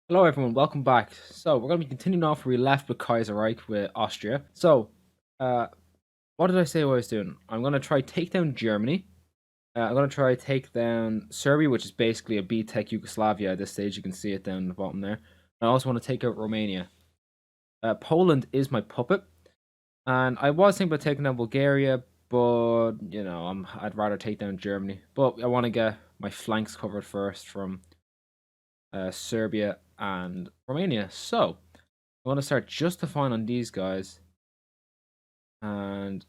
Hello everyone, welcome back. So we're going to be continuing off where we left with KaiserReich with Austria. So, uh, what did I say I was doing? I'm going to try take down Germany. I'm going to try take down Serbia, which is basically a B-Tech Yugoslavia at this stage. You can see it down the bottom there. I also want to take out Romania. Poland is my puppet. And I was thinking about taking down Bulgaria, but, I'd rather take down Germany. But I want to get my flanks covered first from Serbia and Romania. So I'm going to start justifying on these guys. And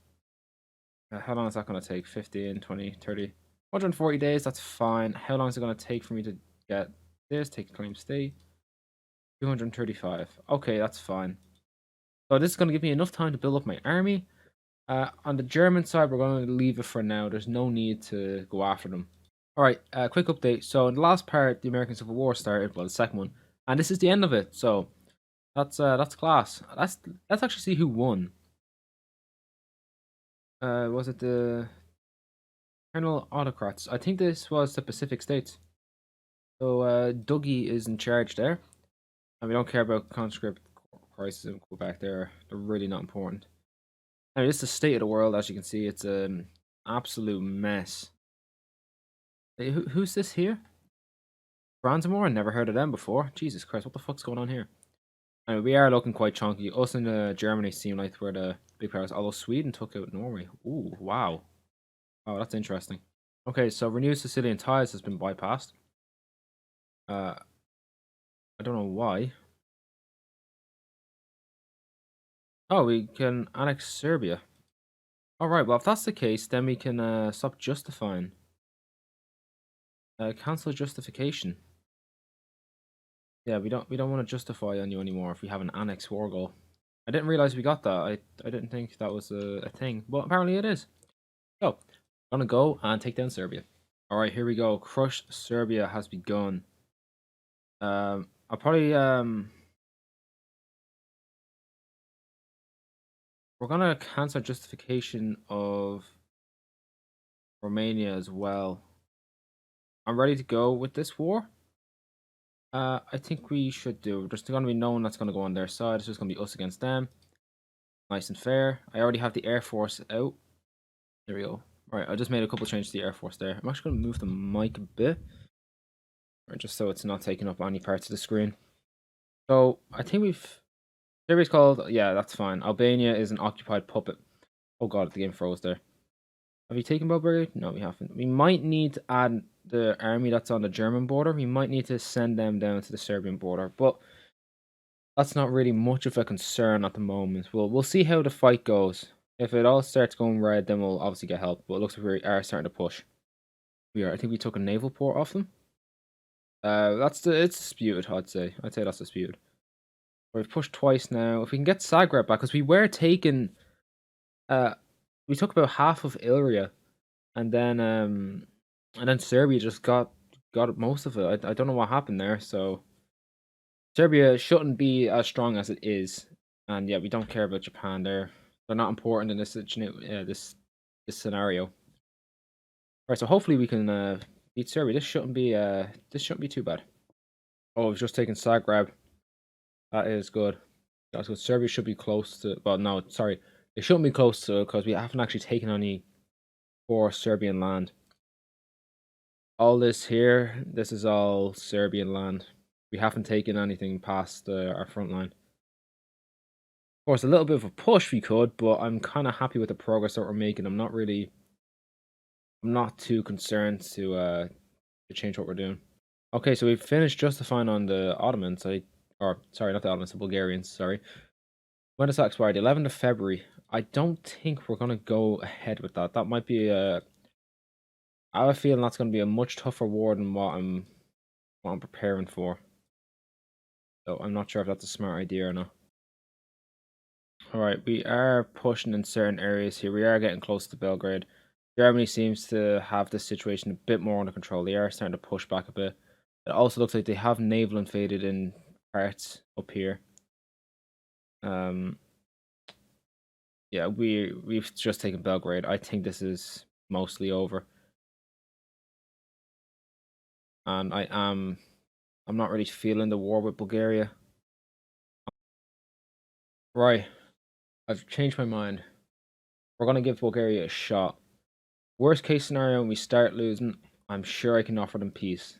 how long is that going to take? 15, 20, 30, 140 days. That's fine. How long is it going to take for me to get this? Take claim state. 235. Okay, that's fine. So this is going to give me enough time to build up my army. On the German side, we're going to leave it for now. There's no need to go after them. Alright, quick update. So in the last part, the American Civil War started, well, the second one. And this is the end of it, so that's class. Let's actually see who won. Was it the Colonel Autocrats? I think this was the Pacific States. So Dougie is in charge there. And we don't care about conscript crisis in Quebec. They're really not important. Anyway, this is the state of the world. As you can see, it's an absolute mess. Hey, who's this here? Bransamore? I never heard of them before. Jesus Christ, what the fuck's going on here? Anyway, we are looking quite chunky. Us and Germany seem like we're the big powers. Although Sweden took out Norway. Ooh, wow. Oh, that's interesting. Okay, so renewed Sicilian ties has been bypassed. I don't know why. Oh, we can annex Serbia. Alright, well if that's the case, then we can stop justifying. Cancel justification. Yeah, we don't want to justify on you anymore if we have an annex war goal. I didn't realize we got that. I didn't think that was a thing, but apparently it is. So, I'm gonna go and take down Serbia. Alright, here we go. Crush Serbia has begun. I'll probably we're gonna cancel justification of Romania as well. I'm ready to go with this war. I think we should do. There's gonna be no one that's gonna go on their side. It's just gonna be us against them. Nice and fair. I already have the Air Force out. There we go. Alright, I just made a couple changes to the Air Force there. I'm actually gonna move the mic a bit. Just so it's not taking up any parts of the screen. So I think we've Serbia's called, yeah, that's fine. Albania is an occupied puppet. Oh god, the game froze there. Have you taken Bulgaria? No, we haven't. We might need to add the army that's on the German border. We might need to send them down to the Serbian border, but that's not really much of a concern at the moment. We'll see how the fight goes. If it all starts going red, then we'll obviously get help. But it looks like we are starting to push. We are. I think we took a naval port off them. It's disputed. I'd say that's disputed. We've pushed twice now. If we can get Zagreb back, because we were taking, we took about half of Ilria, and then Serbia just got most of it. I don't know what happened there. So Serbia shouldn't be as strong as it is, and yeah, we don't care about Japan. They're not important in this scenario. Right, so hopefully we can beat Serbia. This shouldn't be too bad. Oh, we've just taken Zagreb. That is good. That's good. Serbia should be close to. Well, no, sorry, they shouldn't be close to because we haven't actually taken any for Serbian land. All this here, this is all Serbian land. We haven't taken anything past our front line. Of course, a little bit of a push we could, but I'm kind of happy with the progress that we're making. I'm not too concerned to change what we're doing. Okay, so we've finished justifying on the Ottomans. Or sorry, not the Ottomans, the Bulgarians. Sorry. When does that expire? The 11th of February. I don't think we're gonna go ahead with that. That might be I have a feeling that's gonna be a much tougher war than what I'm preparing for. So I'm not sure if that's a smart idea or not. Alright, we are pushing in certain areas here. We are getting close to Belgrade. Germany seems to have this situation a bit more under control. They are starting to push back a bit. It also looks like they have naval invaded in parts up here. Yeah, we've just taken Belgrade. I think this is mostly over. And I am I'm not really feeling the war with Bulgaria. Right, I've changed my mind. We're gonna give Bulgaria a shot. Worst case scenario, when we start losing, I'm sure I can offer them peace.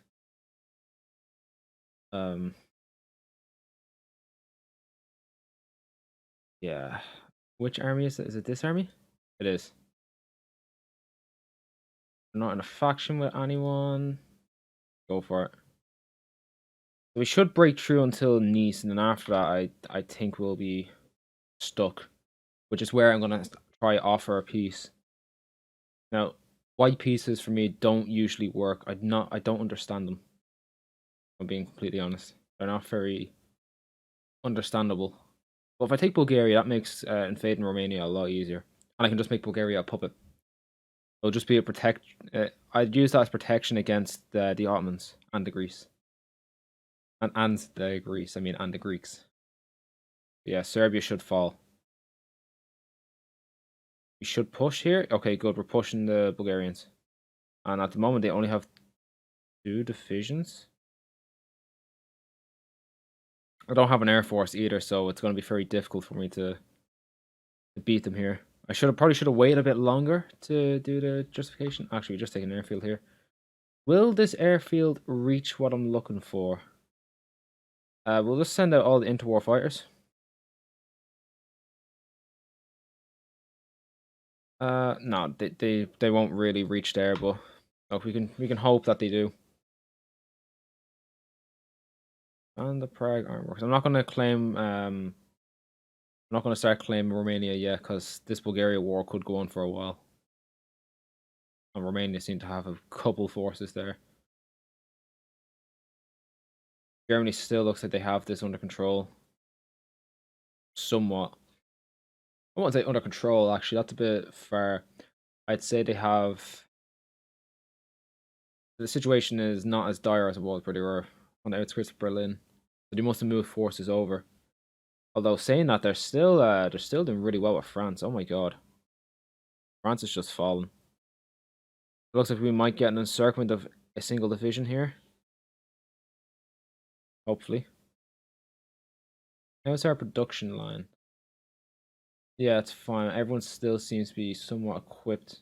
Yeah. Which army is it? Is it this army? It is. We're not in a faction with anyone. Go for it. We should break through until Nice, and then after that, I think we'll be stuck, which is where I'm gonna try offer a peace. Now, white pieces for me don't usually work. I don't understand them. I'm being completely honest. They're not very understandable. But if I take Bulgaria, that makes invading Romania a lot easier, and I can just make Bulgaria a puppet. It'll just be a protect. I'd use that as protection against the Ottomans and the Greece, and the Greece. I mean, and the Greeks. Yeah, Serbia should fall. We should push here. Okay, good. We're pushing the Bulgarians, and at the moment they only have 2 divisions. I don't have an air force either, so it's going to be very difficult for me to beat them here. I probably should have waited a bit longer to do the justification. Actually, we just take an airfield here. Will this airfield reach what I'm looking for? We'll just send out all the interwar fighters. No, they won't really reach there, but look, we can hope that they do. And the Prague Ironworks. I'm not gonna claim I'm not gonna start claiming Romania yet, because this Bulgaria war could go on for a while. And Romania seem to have a couple forces there. Germany still looks like they have this under control. Somewhat. I won't say under control, actually, that's a bit far. I'd say they have. The situation is not as dire as it was where they were on the outskirts of Berlin. So they must have moved forces over. Although saying that, they're still doing really well with France. Oh my god. France is just fallen. It looks like we might get an encirclement of a single division here. Hopefully. How's our production line? Yeah, it's fine. Everyone still seems to be somewhat equipped.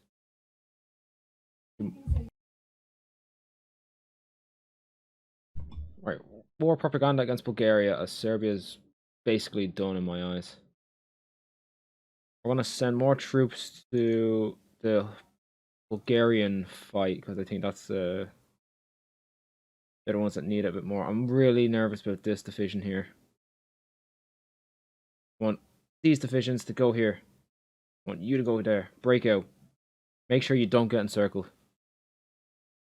Right, war propaganda against Bulgaria, as Serbia's basically done in my eyes. I want to send more troops to the Bulgarian fight, because I think that's they're the ones that need it a bit more. I'm really nervous about this division here. I want these divisions to go here. I want you to go there. Break out. Make sure you don't get encircled.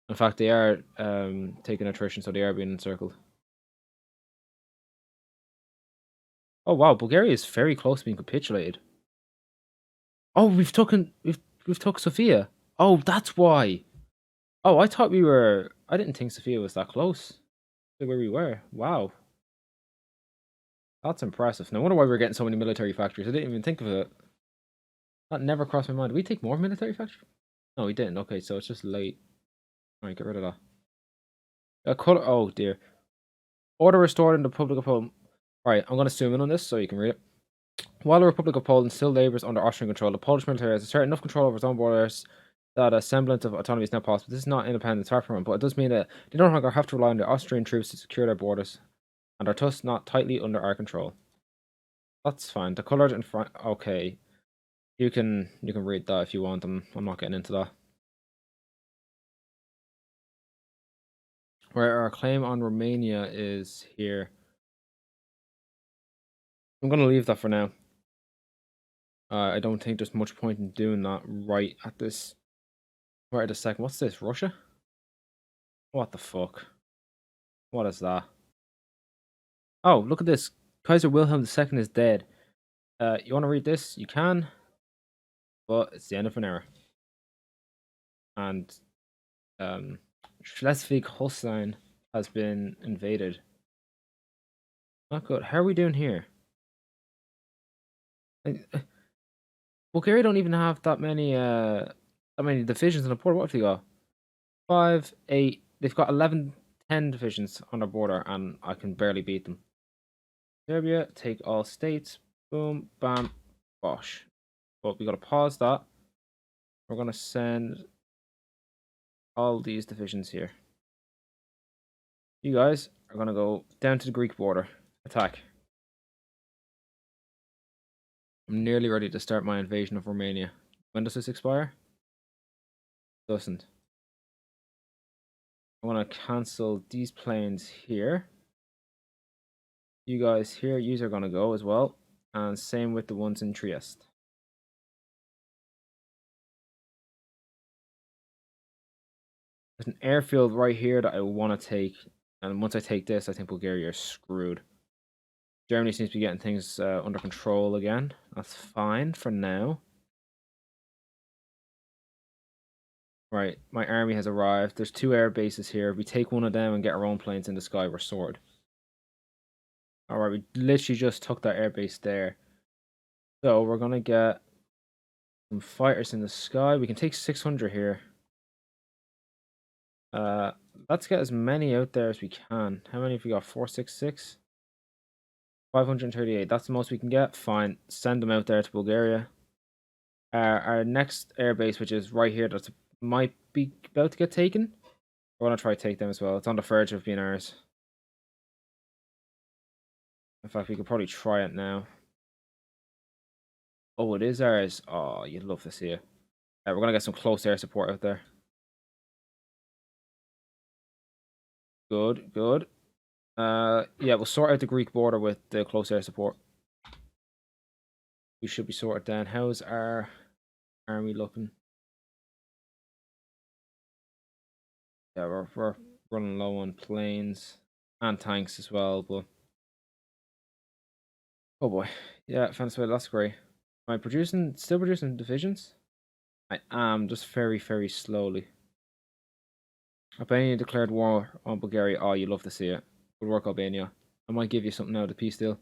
In fact, they are taking attrition, so they are being encircled. Oh wow, Bulgaria is very close to being capitulated. Oh, we've took Sofia. Oh, that's why. Oh, I thought we were. I didn't think Sofia was that close to where we were. Wow, that's impressive. No wonder why we're getting so many military factories. I didn't even think of it. That never crossed my mind. Did we take more military factories? No, we didn't. Okay, so it's just late. Alright, get rid of that. Color. Oh dear. Order restored in the Republic of Poland. Alright, I'm gonna zoom in on this so you can read it. While the Republic of Poland still labours under Austrian control, the Polish military has asserted enough control over its own borders that a semblance of autonomy is now possible. This is not independence, far from it, but it does mean that they no longer have to rely on the Austrian troops to secure their borders, and are thus not tightly under our control. That's fine. The colours in front. Okay, you can read that if you want. I'm not getting into that. Where our claim on Romania is here. I'm gonna leave that for now. I don't think there's much point in doing that right at this second. What's this? Russia? What the fuck? What is that? Oh, look at this. Kaiser Wilhelm II is dead. You want to read this? You can, but it's the end of an era. And Schleswig-Holstein has been invaded. Not good. How are we doing here? Bulgaria don't even have that many divisions in the port. What have they got? 5, 8. They've got 11 10 divisions on our border, and I can barely beat them. Serbia, take all states. Boom, bam, bosh. But we got to pause that. We're going to send all these divisions here. You guys are going to go down to the Greek border. Attack. I'm nearly ready to start my invasion of Romania. When does this expire? Doesn't. I want to cancel these planes here. You guys here, yous are going to go as well. And same with the ones in Trieste. There's an airfield right here that I want to take. And once I take this, I think Bulgaria is screwed. Germany seems to be getting things under control again. That's fine for now. Right, my army has arrived. There's 2 air bases here. If we take one of them and get our own planes in the sky, we're sorted. Alright, we literally just took that air base there. So we're going to get some fighters in the sky. We can take 600 here. Let's get as many out there as we can. How many have we got? 466? 538. That's the most we can get. Fine. Send them out there to Bulgaria. Our next airbase, which is right here, that might be about to get taken. I want to try to take them as well. It's on the verge of being ours. In fact, we could probably try it now. Oh, it is ours. Oh, you'd love to see it. We're going to get some close air support out there. Good, good. Yeah, we'll sort out the Greek border with the close air support. We should be sorted then. How's our army looking? Yeah, we're running low on planes and tanks as well, but oh boy. Yeah, Venezuela, that's great. Am I still producing divisions? I am, just very, very slowly. Albania declared war on Bulgaria. Oh, you love to see it. Good work, Albania. I might give you something out of the peace deal.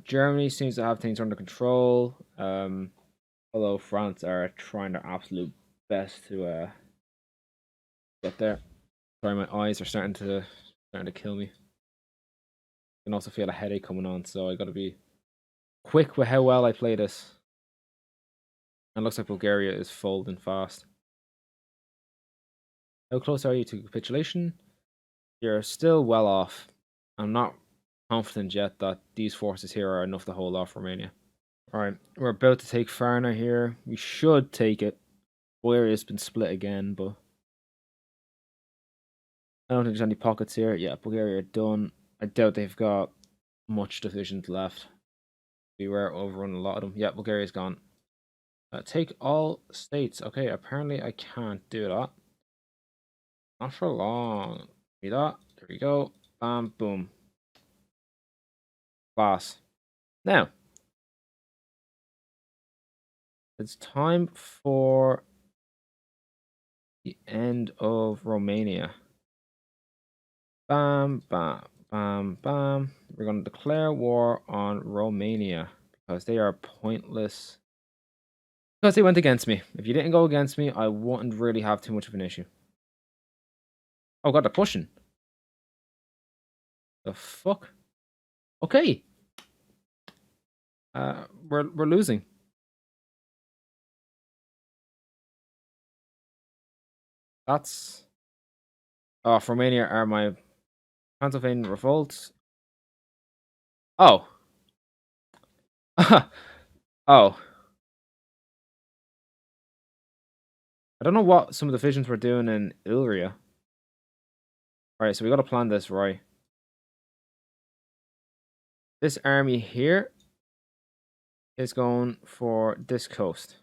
Germany seems to have things under control. Although France are trying their absolute best to get there. Sorry, my eyes are starting to kill me. I can also feel a headache coming on, so I gotta be quick with how well I play this. And it looks like Bulgaria is folding fast. How close are you to capitulation? You're still well off. I'm not confident yet that these forces here are enough to hold off Romania. Alright, we're about to take Varna here. We should take it. Bulgaria's been split again, but I don't think there's any pockets here. Yeah, Bulgaria are done. I doubt they've got much divisions left. We were overrun a lot of them. Yeah, Bulgaria's gone. Take all states. Okay, apparently I can't do that. Not for long. See that? There we go. Bam, boom. Class. Now, it's time for the end of Romania. Bam, bam, bam, bam. We're going to declare war on Romania because they are pointless. Because they went against me. If you didn't go against me, I wouldn't really have too much of an issue. Oh god, they're pushing. The fuck? Okay. We're losing. That's Romania are my Transylvanian revolts. Oh. Oh. I don't know what some of the divisions were doing in Illyria. Alright, so we gotta plan this right. This army here is going for this coast.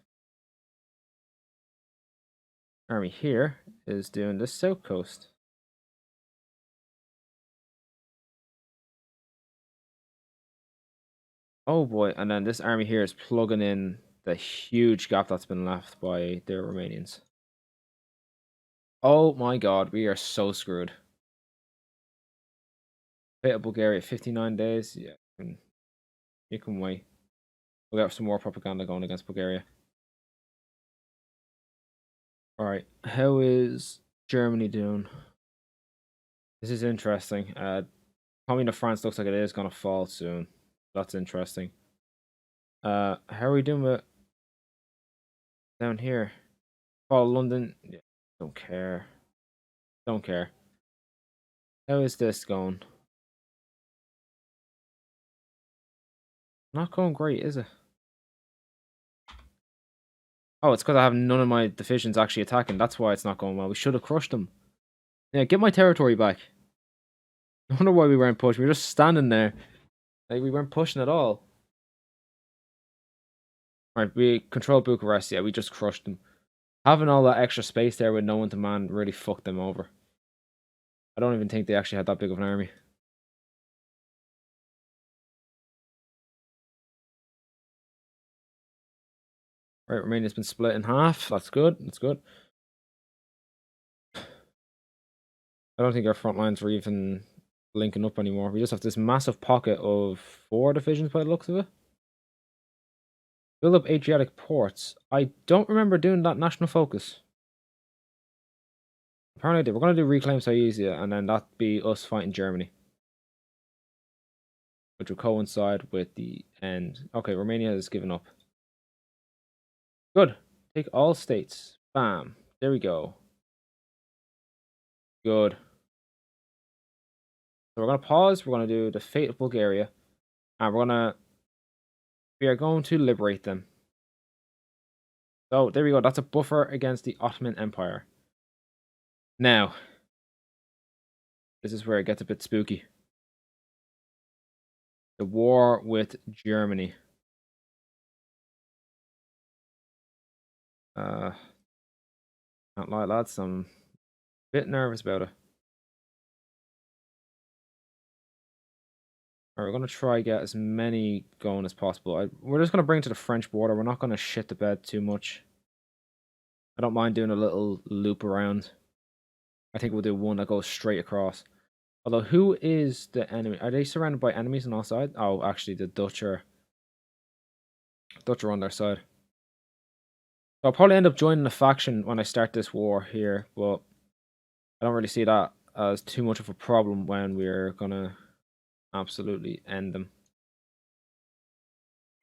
Army here is doing the south coast. Oh boy, and then this army here is plugging in the huge gap that's been left by the Romanians. Oh my god, we are so screwed. Fate of Bulgaria, 59 days. Yeah, you can wait. We'll get some more propaganda going against Bulgaria. Alright, how is Germany doing? This is interesting. Coming to France looks like it is gonna fall soon. That's interesting. How are we doing with down here? Fall London. Yeah, don't care. Don't care. How is this going? Not going great, is it? Oh, it's because I have none of my divisions actually attacking. That's why it's not going well. We should have crushed them. Yeah, get my territory back. I wonder why we weren't pushing. We were just standing there. Like, we weren't pushing at all. Right, we control Bucharest. Yeah, we just crushed them. Having all that extra space there with no one to man really fucked them over. I don't even think they actually had that big of an army. Right, Romania's been split in half. That's good. That's good. I don't think our front lines were even linking up anymore. We just have this massive pocket of 4 divisions by the looks of it. Build up Adriatic ports. I don't remember doing that national focus. Apparently I did. We're going to do Reclaim Silesia, and then that'd be us fighting Germany. Which will coincide with the end. Okay, Romania has given up. Good. Take all states. Bam. There we go. Good. So we're going to pause. We're going to do the fate of Bulgaria. And we are going to liberate them. So there we go. That's a buffer against the Ottoman Empire. Now, this is where it gets a bit spooky. The war with Germany. Can't lie, lads. I'm a bit nervous about it. Alright, we're going to try get as many going as possible. We're just going to bring it to the French border. We're not going to shit the bed too much. I don't mind doing a little loop around. I think we'll do one that goes straight across. Although, who is the enemy? Are they surrounded by enemies on all sides? Oh, actually, the Dutch are on their side. So I'll probably end up joining a faction when I start this war here, but I don't really see that as too much of a problem when we're gonna absolutely end them.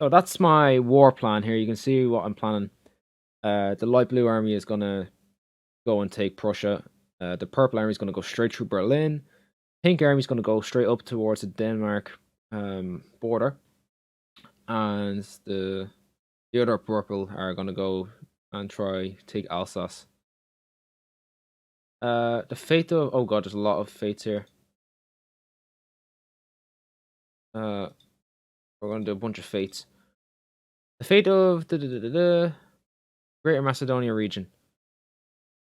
So that's my war plan here. You can see what I'm planning. The light blue army is gonna go and take Prussia. The purple army is gonna go straight through Berlin. Pink army is gonna go straight up towards the Denmark border, and the other purple are gonna go and try take Alsace. The fate of god, there's a lot of fates here. We're gonna do a bunch of fates. The fate of the Greater Macedonia region.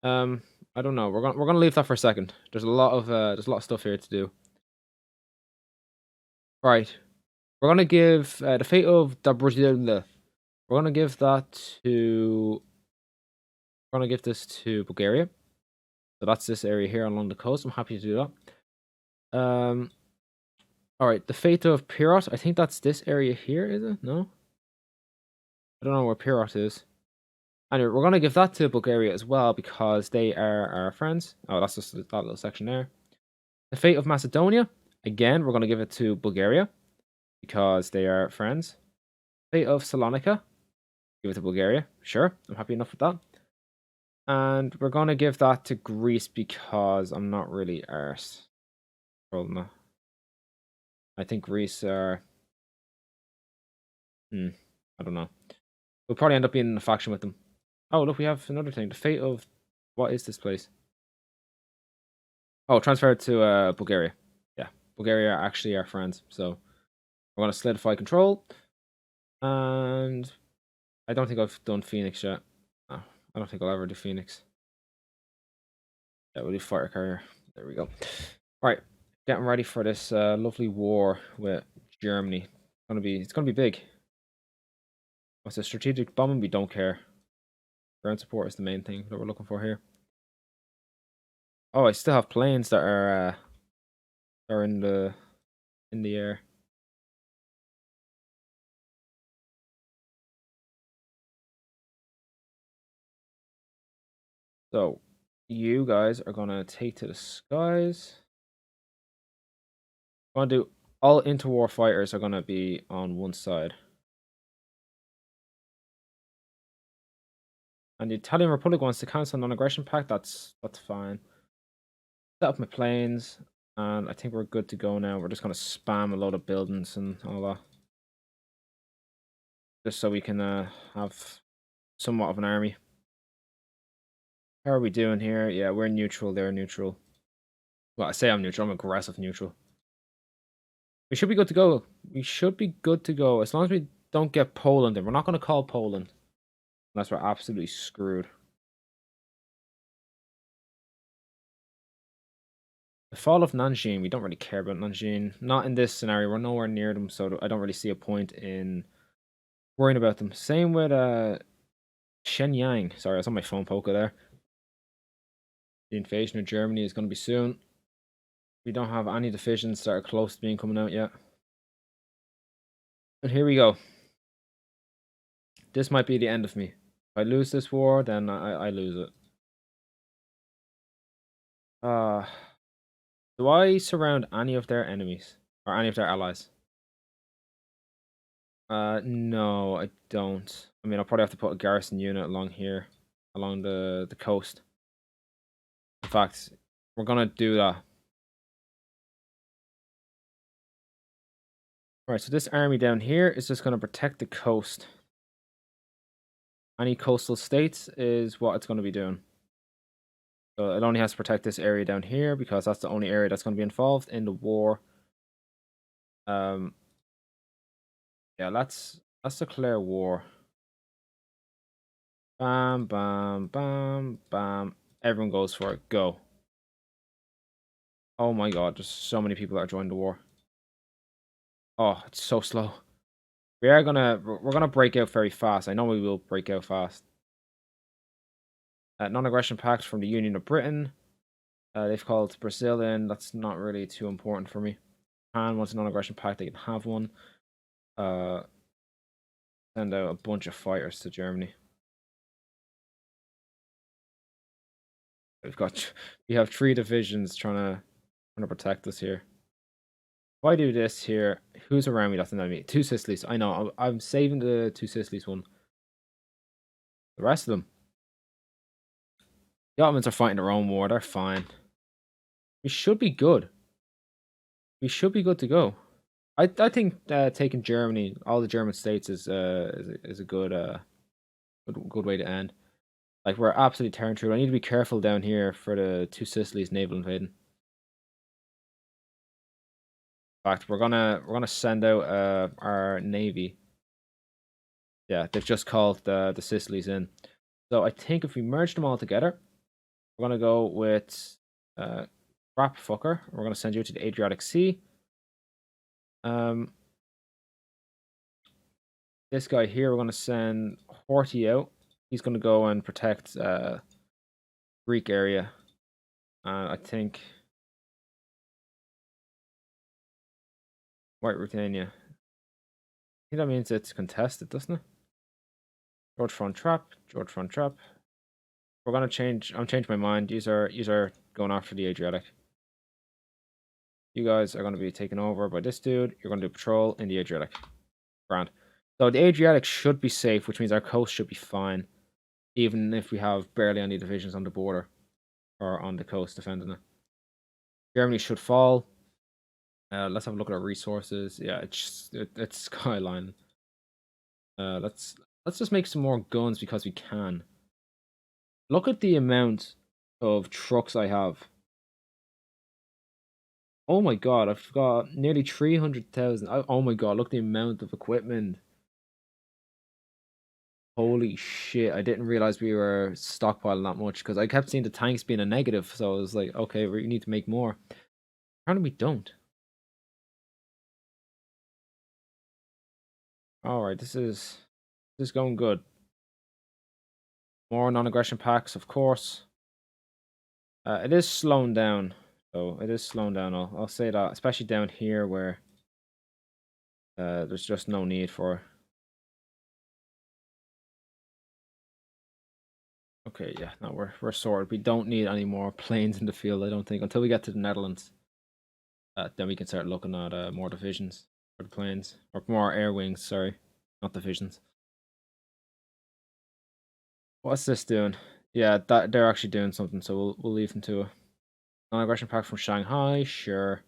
I don't know. We're gonna leave that for a second. There's a lot of stuff here to do. Right. We're gonna give the fate of Dobroglia. We're gonna give that to. We're gonna give this to Bulgaria. So that's this area here along the coast. I'm happy to do that. All right. The fate of Pirot. I think that's this area here. Is it? No. I don't know where Pirot is. Anyway, we're gonna give that to Bulgaria as well because they are our friends. Oh, that's just that little section there. The fate of Macedonia. Again, we're gonna give it to Bulgaria because they are friends. Fate of Salonika. Give it to Bulgaria. Sure, I'm happy enough with that. And we're gonna give that to Greece because I'm not really arsed. I think Greece are. I don't know. We'll probably end up being in a faction with them. Oh, look, we have another thing. The fate of. What is this place? Oh, transfer it to Bulgaria. Yeah, Bulgaria are actually our friends. So we're going to solidify control. And I don't think I've done Phoenix yet. No, I don't think I'll ever do Phoenix. Yeah, we'll do fighter carrier. There we go. All right, getting ready for this lovely war with Germany. It's gonna be big. What's a strategic bombing? We don't care. Ground support is the main thing that we're looking for here. Oh, I still have planes that are in the air. So you guys are gonna take to the skies. I'm gonna do all interwar fighters are gonna be on one side. And the Italian Republic wants to cancel non-aggression pact. That's fine. Set up my planes, and I think we're good to go now. We're just gonna spam a load of buildings and all that, just so we can have somewhat of an army. How are we doing here? Yeah, we're neutral. They're neutral. Well, I say I'm neutral. I'm aggressive neutral. We should be good to go. We should be good to go as long as we don't get Poland. And we're not going to call Poland unless we're absolutely screwed. The fall of Nanjing. We don't really care about Nanjing. Not in this scenario. We're nowhere near them, so I don't really see a point in worrying about them. Same with Shenyang. Sorry, I was on my phone poker there. The invasion of Germany is going to be soon. We don't have any divisions that are close to being coming out yet. And here we go. This might be the end of me. If I lose this war, then I lose it. Do I surround any of their enemies? Or any of their allies? No, I don't. I mean, I'll probably have to put a garrison unit along here. Along the coast. In fact, we're gonna do that. Alright, so this army down here is just gonna protect the coast. Any coastal states is what it's gonna be doing. So it only has to protect this area down here because that's the only area that's going to be involved in the war. Yeah, let's declare war. Bam, bam, bam, bam. Everyone goes for it. Go. Oh my god, there's so many people that are joining the war. Oh, it's so slow. We're gonna break out very fast. I know we will break out fast. Non-aggression pact from the Union of Britain. They've called Brazil in. That's not really too important for me. Japan wants a non-aggression pact. They can have one. Send out a bunch of fighters to Germany. We have 3 divisions trying to protect us here. If I do this here, who's around me that's an enemy? 2 Sicilies. I know. I'm saving the 2 Sicilies one. The rest of them, the Ottomans are fighting their own war. They're fine. We should be good. We should be good to go. I think taking Germany, all the German states, is a good way to end. Like, we're absolutely tearing through. I need to be careful down here for the 2 Sicilies naval invading. In fact, we're gonna send out our navy. Yeah, they've just called the Sicilies in. So I think if we merge them all together, we're gonna go with Crap Fucker. We're gonna send you to the Adriatic Sea. This guy here, we're gonna send Horty out. He's gonna go and protect Greek area. I think White Ruthenia. I think that means it's contested, doesn't it? George Von Trapp. We're gonna change. I'm changing my mind. These are going after the Adriatic. You guys are gonna be taken over by this dude. You're gonna do patrol in the Adriatic. Grand. So the Adriatic should be safe, which means our coast should be fine, even if we have barely any divisions on the border or on the coast defending it. Germany should fall. Let's have a look at our resources. Yeah, it's skyline. Let's just make some more guns because we can. Look at the amount of trucks I have. Oh my god, I've got nearly 300,000. Oh my god, look at the amount of equipment. Holy shit, I didn't realize we were stockpiling that much because I kept seeing the tanks being a negative, so I was like, okay, we need to make more. Apparently we don't. Alright, this is going good. More non-aggression packs, of course. It is slowing down, so it is slowing down. I'll say that, especially down here where there's just no need for. Okay, yeah, no, we're sorted. We don't need any more planes in the field, I don't think, until we get to the Netherlands. Then we can start looking at more divisions for the planes, or more air wings. Sorry, not divisions. What's this doing? Yeah, that they're actually doing something, so we'll leave them to it. Non-aggression pact from Shanghai, sure.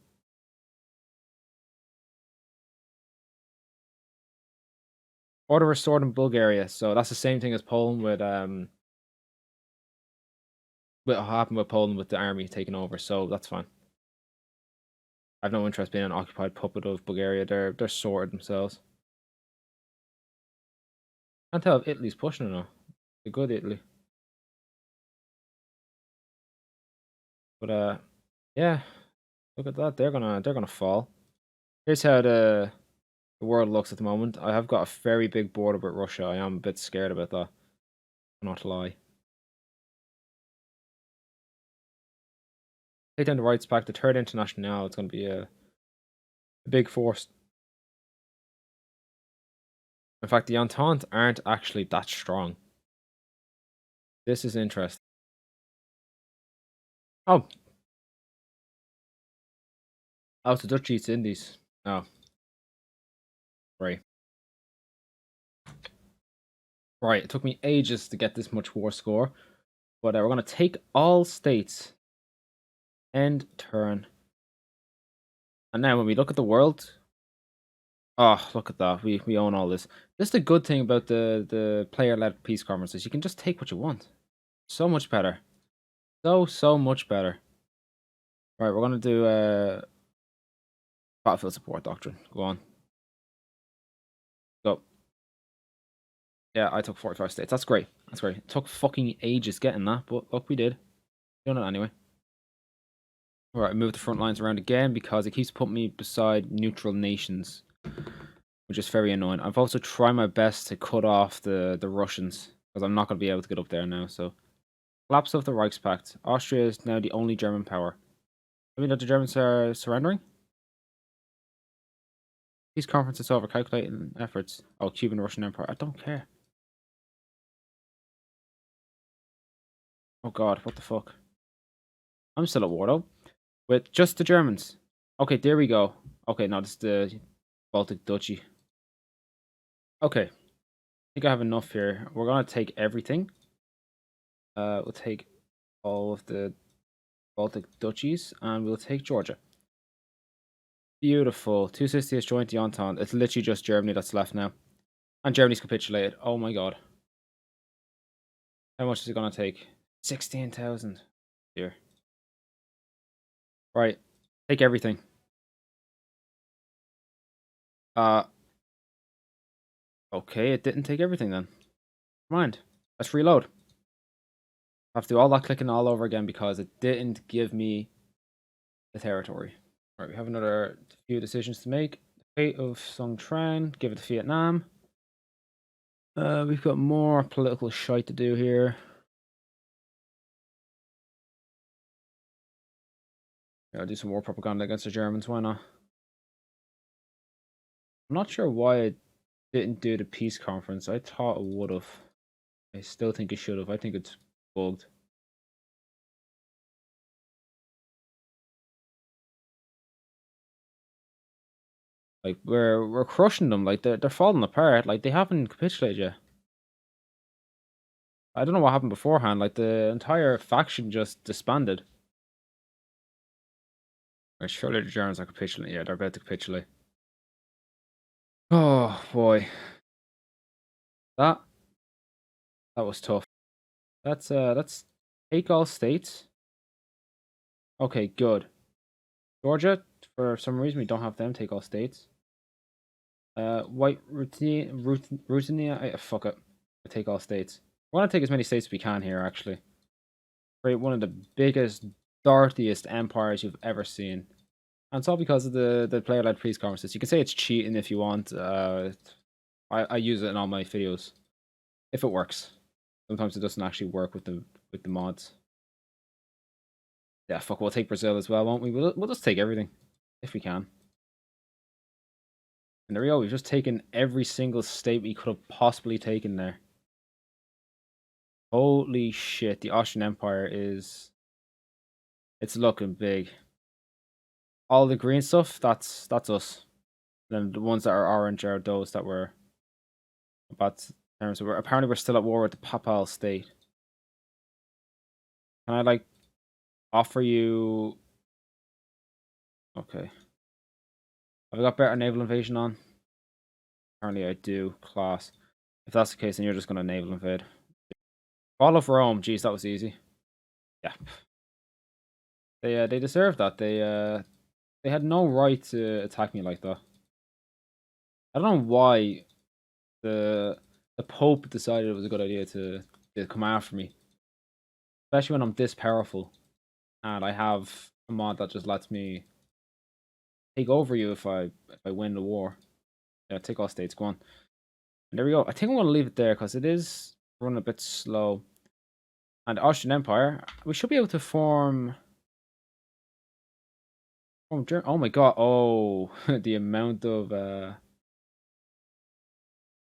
Order restored in Bulgaria, so that's the same thing as Poland with what happened with Poland with the army taking over, so that's fine. I have no interest being an occupied puppet of Bulgaria. They're sorted themselves. Can't tell if Italy's pushing or not. They're good, Italy. But yeah, look at that. They're gonna fall. Here's how the world looks at the moment. I have got a very big border with Russia. I am a bit scared about that. Not to lie. Take down the rights pact. The third international. It's gonna be a big force. In fact, the Entente aren't actually that strong. This is interesting. Oh, it's the Dutch East Indies. Oh, right. Right, it took me ages to get this much war score. But we're going to take all states. End turn. And now when we look at the world... Oh, look at that. We own all this. This is the good thing about the player-led peace conferences. You can just take what you want. So much better. So much better. Right, we're going to do battlefield support doctrine. Go on. Go. Yeah, I took 45 states. That's great. That's great. It took fucking ages getting that, but look, we did. Doing it anyway. Alright, move the front lines around again because it keeps putting me beside neutral nations, which is very annoying. I've also tried my best to cut off the Russians because I'm not going to be able to get up there now. So, collapse of the Reichspakt. Austria is now the only German power. I mean that the Germans are surrendering? Peace conference is over. Calculating efforts. Oh, Cuban Russian Empire. I don't care. Oh god, what the fuck? I'm still at war though. With just the Germans. Okay, there we go. Okay, now this is the Baltic Duchy. Okay. I think I have enough here. We're gonna take everything. We'll take all of the Baltic duchies and we'll take Georgia. Beautiful. 260 has joined the Entente. It's literally just Germany that's left now. And Germany's capitulated. Oh my god. How much is it gonna take? 16,000. Here. Right. Take everything. Okay, it didn't take everything then. Never mind. Let's reload. I have to do all that clicking all over again because it didn't give me the territory. Alright, we have another few decisions to make. The fate of Song Tran, give it to Vietnam. We've got more political shite to do here. Yeah, I'll do some more propaganda against the Germans, why not? I'm not sure why I didn't do the peace conference. I thought it would have. I still think it should have. I think it's bugged. Like we're crushing them. Like they're falling apart. Like they haven't capitulated yet. I don't know what happened beforehand. Like the entire faction just disbanded. Right, surely the Germans are capitulating. Yeah, they're about to capitulate. Oh boy, that was tough. Let's take all states. Okay, good. Georgia, for some reason we don't have them take all states. White Ruthenia, fuck it. Take all states. We want to take as many states as we can here, actually. Create one of the biggest, dartiest empires you've ever seen. And it's all because of the player-led peace conferences. You can say it's cheating if you want. I use it in all my videos. If it works. Sometimes it doesn't actually work with the mods. Yeah, fuck, we'll take Brazil as well, won't we? We'll just take everything. If we can. And there we go, we've just taken every single state we could have possibly taken there. Holy shit, the Austrian Empire is... It's looking big. all the green stuff, that's us. Then the ones that are orange are those that were about terms. So apparently we're still at war with the Papal state. Can I like offer you? Okay. Have I got better naval invasion on? Apparently I do. Class. If that's the case, then you're just gonna naval invade. Fall of Rome. Jeez, that was easy. Yeah. They deserve that. They had no right to attack me like that. I don't know why the Pope decided it was a good idea to come after me, especially when I'm this powerful, and I have a mod that just lets me take over you if I win the war. Yeah, take all states. Go on. And there we go. I think I'm gonna leave it there because it is running a bit slow. And Austrian Empire, we should be able to form. Oh my god! Oh, the amount of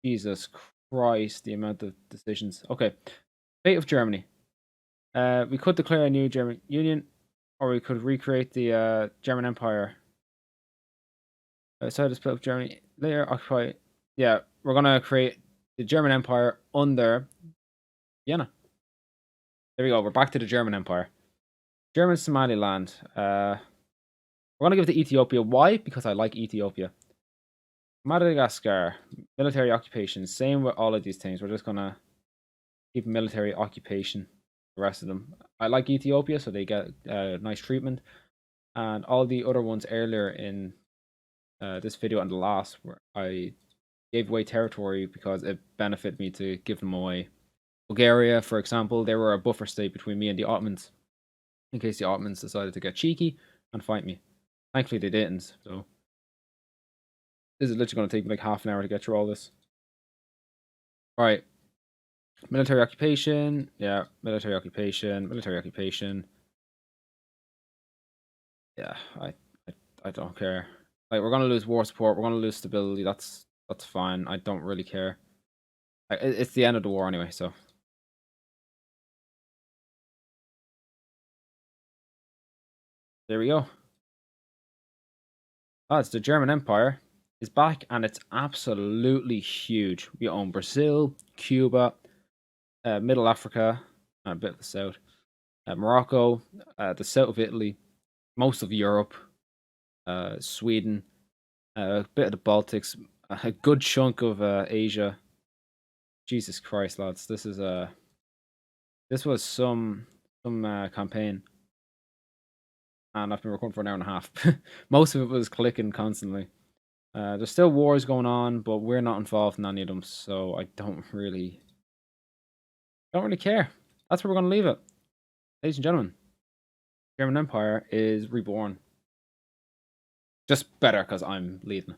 Jesus Christ, the amount of decisions. Okay, fate of Germany. We could declare a new German union, or we could recreate the German Empire. Outside the split of Germany, later occupy. Yeah, we're gonna create the German Empire under Vienna. There we go. We're back to the German Empire. German Somaliland. We're gonna give it to Ethiopia. Why? Because I like Ethiopia. Madagascar. Military occupation. Same with all of these things. We're just gonna keep military occupation. The rest of them. I like Ethiopia, so they get nice treatment. And all the other ones earlier in this video and the last, where I gave away territory because it benefited me to give them away. Bulgaria, for example, they were a buffer state between me and the Ottomans, in case the Ottomans decided to get cheeky and fight me. Thankfully, they didn't. So this is literally going to take me like half an hour to get through all this. All right, military occupation. Yeah, military occupation. Military occupation. Yeah, I don't care. Like, we're gonna lose war support. We're gonna lose stability. That's fine. I don't really care. Like, it's the end of the war anyway. So there we go. Oh, it's the German Empire is back, and it's absolutely huge. We own Brazil, Cuba, Middle Africa, and a bit of the south, Morocco, the south of Italy, most of Europe, Sweden, a bit of the Baltics, a good chunk of Asia. Jesus Christ, lads, this was some campaign, and I've been recording for an hour and a half. Most of it was clicking constantly. There's still wars going on, but we're not involved in any of them, so I don't really care. That's where we're going to leave it. Ladies and gentlemen, German Empire is reborn. Just better because I'm leading.